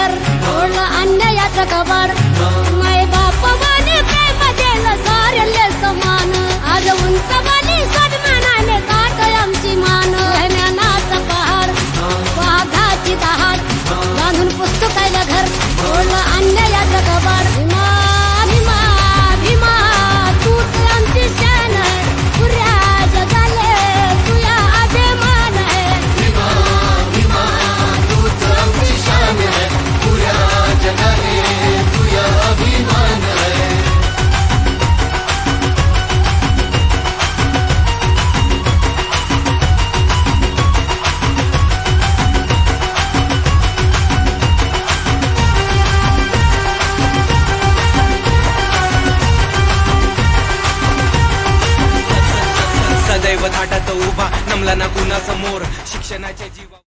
घर तोडलं अन्यायाचं कबाड माय बाप वाणी प्रेम दिलं सारेले समान आज उंचवाली सन्मानाने गाठ आमची मान ज्ञानाचं पहाड वाघाची दहाड बांधून पुस्तकायला घर तोडलं अन्यायाचं कबाड भीमा भीमा भीमा तूच आमची शान आहे पुऱ्या जगाले तुया अभिमान आहे सदैव थाटात उभा नमला ना कुणा समोर शिक्षणाच्या जीवा